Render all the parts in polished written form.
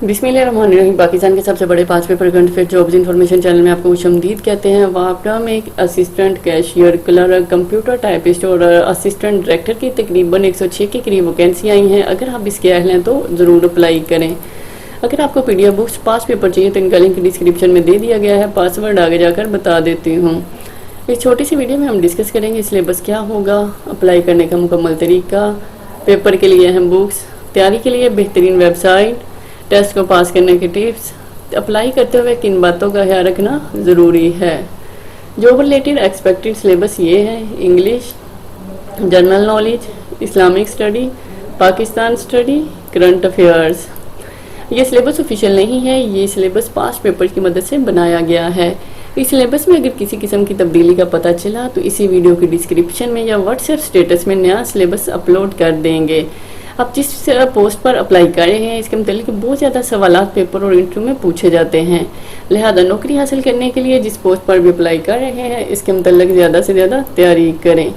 बिस्मिल्लाहिर्रहमानिर्रहीम। पाकिस्तान के सबसे बड़े 5 paper current affair jobs information channel में आपको खुशआमदीद कहते हैं। वापडा में एक assistant cashier, clerk, computer typist और असिस्टेंट डायरेक्टर की तकरीबन 106 के करीब वैकेंसी आई हैं। अगर आप इसके अहल हैं तो ज़रूर अप्लाई करें। अगर आपको PDF बुक्स 5 पेपर चाहिए तो इनका लिंक डिस्क्रिप्शन में दे दिया गया है। पासवर्ड आगे जाकर बता देती हूँ। इस छोटी सी वीडियो में हम डिस्कस करेंगे सिलेबस क्या होगा, अप्लाई करने का मुकम्मल तरीका, पेपर के लिए अहम बुक्स, तैयारी के लिए बेहतरीन वेबसाइट, टेस्ट को पास करने की टिप्स, अप्लाई करते हुए किन बातों का ख्याल रखना ज़रूरी है। जॉब रिलेटेड एक्सपेक्टेड सिलेबस ये है: English, general knowledge, Islamic study, Pakistan study, current affairs. ये सिलेबस ऑफिशियल नहीं है, ये सिलेबस 5 पेपर की मदद से बनाया गया है। इस सिलेबस में अगर किसी किस्म की तब्दीली का पता चला तो इसी वीडियो के डिस्क्रिप्शन में या व्हाट्सएप स्टेटस में नया सिलेबस अपलोड कर देंगे। आप जिस पोस्ट पर अप्लाई कर रहे हैं इसके मतलब बहुत ज़्यादा सवालात पेपर और इंटरव्यू में पूछे जाते हैं, लिहाजा नौकरी हासिल करने के लिए जिस पोस्ट पर भी अप्लाई कर रहे हैं इसके मतलब ज़्यादा से ज़्यादा तैयारी करें।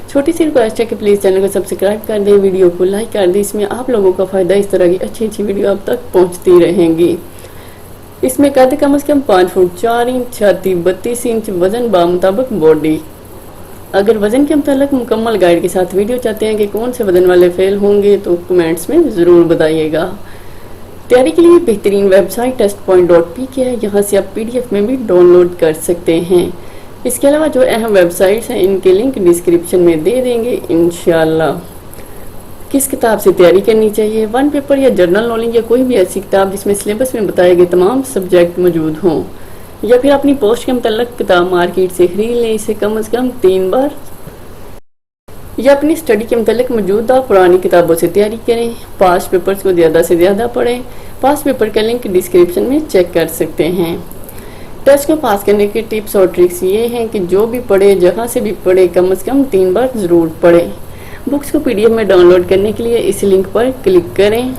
छोटी सी रिक्वेस्ट है कि प्लीज़ चैनल को सब्सक्राइब कर दें, वीडियो को लाइक कर दें। इसमें आप लोगों का फ़ायदा, इस तरह की अच्छी अच्छी वीडियो आप तक पहुँचती रहेंगी। इसमें कद कम से कम 5 फुट 4 इंच, छाती 32 इंच, वजन बामुताबिक बॉडी। अगर वजन के मतलब मुकम्मल गाइड के साथ वीडियो चाहते हैं कि कौन से वजन वाले फेल होंगे तो कमेंट्स में ज़रूर बताइएगा। तैयारी के लिए बेहतरीन वेबसाइट testpoint.pk है, यहाँ से आप PDF में भी डाउनलोड कर सकते हैं। इसके अलावा जो अहम वेबसाइट्स हैं इनके लिंक डिस्क्रिप्शन में दे देंगे इंशाल्लाह। किस किताब से तैयारी करनी चाहिए? 1 पेपर या जर्नल नॉलेज या कोई भी ऐसी किताब जिसमें सिलेबस में बताए गए तमाम सब्जेक्ट मौजूद हों, या फिर अपनी पोस्ट के मतलब किताब मार्केट से खरीद लें। इसे कम से कम 3 बार या अपनी स्टडी के मतलब मौजूदा पुरानी किताबों से तैयारी करें। 5 पेपर्स को ज़्यादा से ज़्यादा पढ़ें। 5 पेपर का लिंक डिस्क्रिप्शन में चेक कर सकते हैं। टेस्ट को पास करने की टिप्स और ट्रिक्स ये हैं कि जो भी पढ़े, जहाँ से भी पढ़े, कम से कम 3 बार ज़रूर पढ़ें। बुक्स को PDF में डाउनलोड करने के लिए इस लिंक पर क्लिक करें,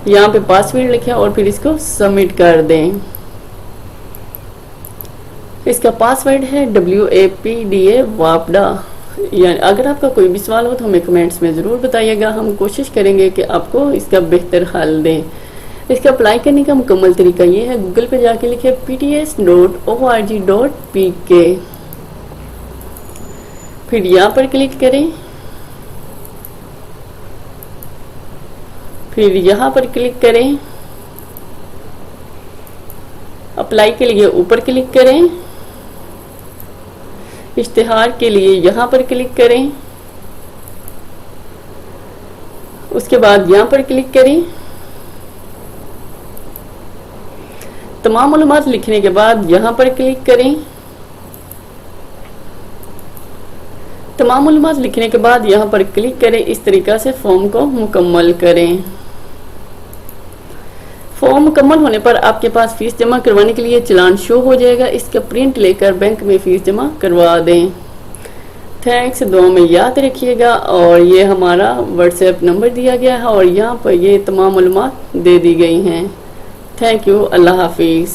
यहाँ पे पासवर्ड लिखें और फिर इसको सबमिट कर दें। इसका पासवर्ड है WAPDA वापडा। या अगर आपका कोई भी सवाल हो तो हमें कमेंट्स में ज़रूर बताइएगा, हम कोशिश करेंगे कि आपको इसका बेहतर हल दें। इसका अप्लाई करने का मुकम्मल तरीका ये है: गूगल पे जाके लिखे pts.org.pk, फिर यहाँ पर क्लिक करें, फिर यहाँ पर क्लिक करें, अप्लाई के लिए ऊपर क्लिक करें, इश्तिहार के लिए यहाँ पर क्लिक करें, उसके बाद यहाँ पर क्लिक करें। तमाम मालूमात लिखने के बाद यहाँ पर क्लिक करें। तमाम मालूमात लिखने के बाद यहाँ पर क्लिक करें। इस तरीक़ा से फॉर्म को मुकम्मल करें। फॉर्म मुकम्मल होने पर आपके पास फीस जमा करवाने के लिए चालान शो हो जाएगा। इसका प्रिंट लेकर बैंक में फ़ीस जमा करवा दें। थैंक्स, दुआ में याद रखिएगा। और ये हमारा व्हाट्सएप नंबर दिया गया है और यहाँ पर ये तमाम मालूमात दे दी गई हैं। थैंक यू, अल्लाह हाफिज़।